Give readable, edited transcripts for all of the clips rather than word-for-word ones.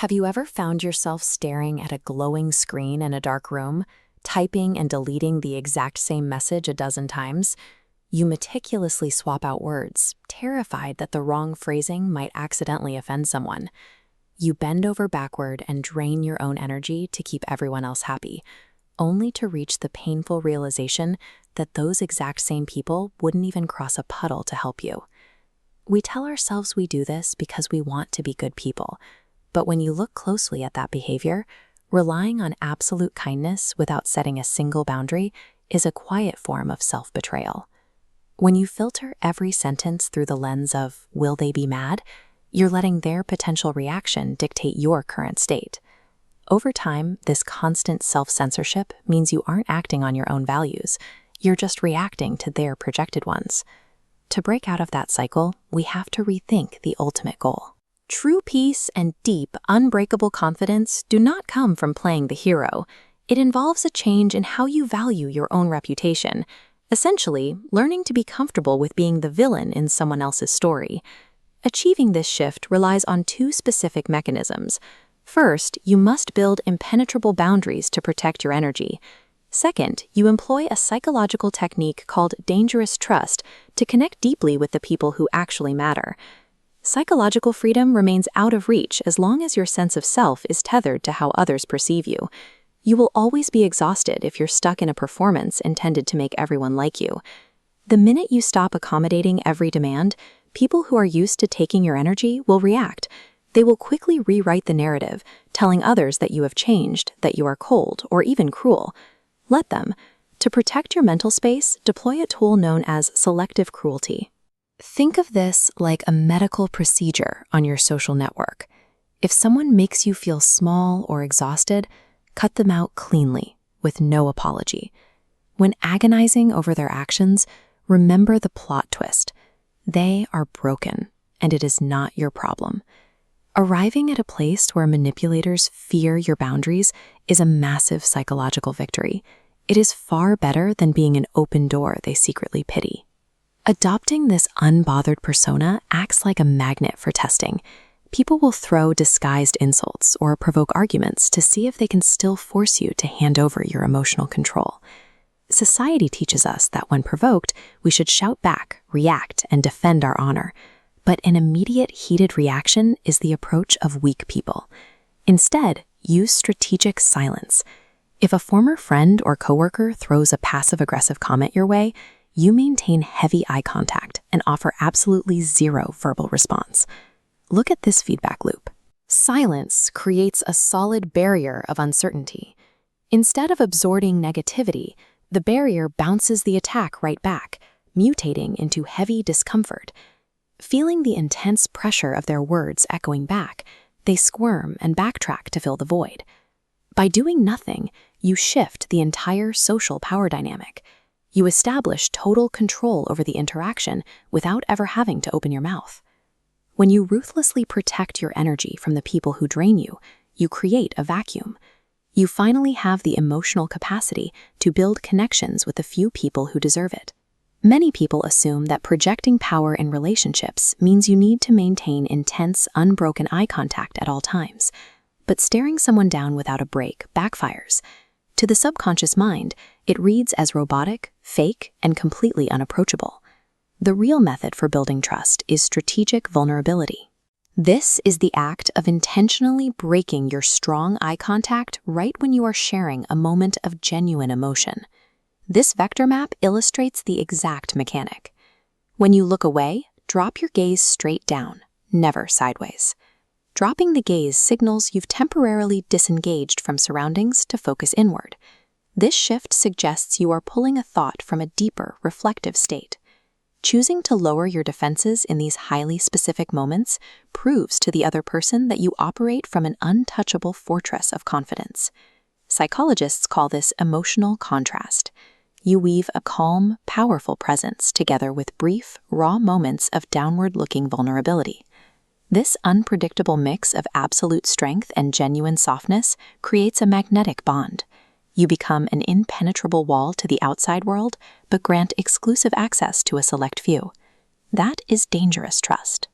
Have you ever found yourself staring at a glowing screen in a dark room, typing and deleting the exact same message a dozen times? You meticulously swap out words, terrified that the wrong phrasing might accidentally offend someone. You bend over backward and drain your own energy to keep everyone else happy, only to reach the painful realization that those exact same people wouldn't even cross a puddle to help you. We tell ourselves we do this because we want to be good people, but when you look closely at that behavior, relying on absolute kindness without setting a single boundary is a quiet form of self-betrayal. When you filter every sentence through the lens of, will they be mad? You're letting their potential reaction dictate your current state. Over time, this constant self-censorship means you aren't acting on your own values. You're just reacting to their projected ones. To break out of that cycle, we have to rethink the ultimate goal. True peace and deep, unbreakable confidence do not come from playing the hero. It involves a change in how you value your own reputation, essentially learning to be comfortable with being the villain in someone else's story. Achieving this shift relies on two specific mechanisms. First, you must build impenetrable boundaries to protect your energy. Second, you employ a psychological technique called dangerous trust to connect deeply with the people who actually matter. Psychological freedom remains out of reach as long as your sense of self is tethered to how others perceive you. You will always be exhausted if you're stuck in a performance intended to make everyone like you. The minute you stop accommodating every demand, people who are used to taking your energy will react. They will quickly rewrite the narrative, telling others that you have changed, that you are cold, or even cruel. Let them. To protect your mental space, deploy a tool known as selective cruelty. Think of this like a medical procedure on your social network. If someone makes you feel small or exhausted, cut them out cleanly, with no apology. When agonizing over their actions, remember the plot twist. They are broken, and it is not your problem. Arriving at a place where manipulators fear your boundaries is a massive psychological victory. It is far better than being an open door they secretly pity. Adopting this unbothered persona acts like a magnet for testing. People will throw disguised insults or provoke arguments to see if they can still force you to hand over your emotional control. Society teaches us that when provoked, we should shout back, react, and defend our honor. But an immediate heated reaction is the approach of weak people. Instead, use strategic silence. If a former friend or coworker throws a passive-aggressive comment your way, you maintain heavy eye contact and offer absolutely zero verbal response. Look at this feedback loop. Silence creates a solid barrier of uncertainty. Instead of absorbing negativity, the barrier bounces the attack right back, mutating into heavy discomfort. Feeling the intense pressure of their words echoing back, they squirm and backtrack to fill the void. By doing nothing, you shift the entire social power dynamic. You establish total control over the interaction without ever having to open your mouth. When you ruthlessly protect your energy from the people who drain you, you create a vacuum. You finally have the emotional capacity to build connections with the few people who deserve it. Many people assume that projecting power in relationships means you need to maintain intense, unbroken eye contact at all times. But staring someone down without a break backfires. To the subconscious mind, it reads as robotic, fake, and completely unapproachable. The real method for building trust is strategic vulnerability. This is the act of intentionally breaking your strong eye contact right when you are sharing a moment of genuine emotion. This vector map illustrates the exact mechanic. When you look away, drop your gaze straight down, never sideways. Dropping the gaze signals you've temporarily disengaged from surroundings to focus inward. This shift suggests you are pulling a thought from a deeper, reflective state. Choosing to lower your defenses in these highly specific moments proves to the other person that you operate from an untouchable fortress of confidence. Psychologists call this emotional contrast. You weave a calm, powerful presence together with brief, raw moments of downward-looking vulnerability. This unpredictable mix of absolute strength and genuine softness creates a magnetic bond. You become an impenetrable wall to the outside world, but grant exclusive access to a select few. That is dangerous trust.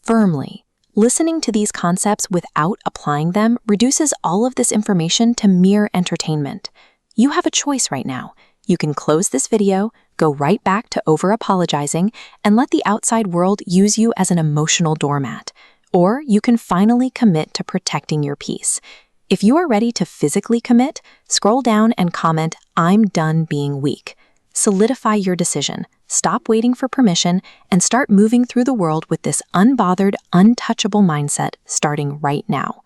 Firmly, Listening to these concepts without applying them reduces all of this information to mere entertainment. You have a choice right now. You can close this video, go right back to over-apologizing, and let the outside world use you as an emotional doormat. Or you can finally commit to protecting your peace. If you are ready to physically commit, scroll down and comment, "I'm done being weak." Solidify your decision, stop waiting for permission, and start moving through the world with this unbothered, untouchable mindset starting right now.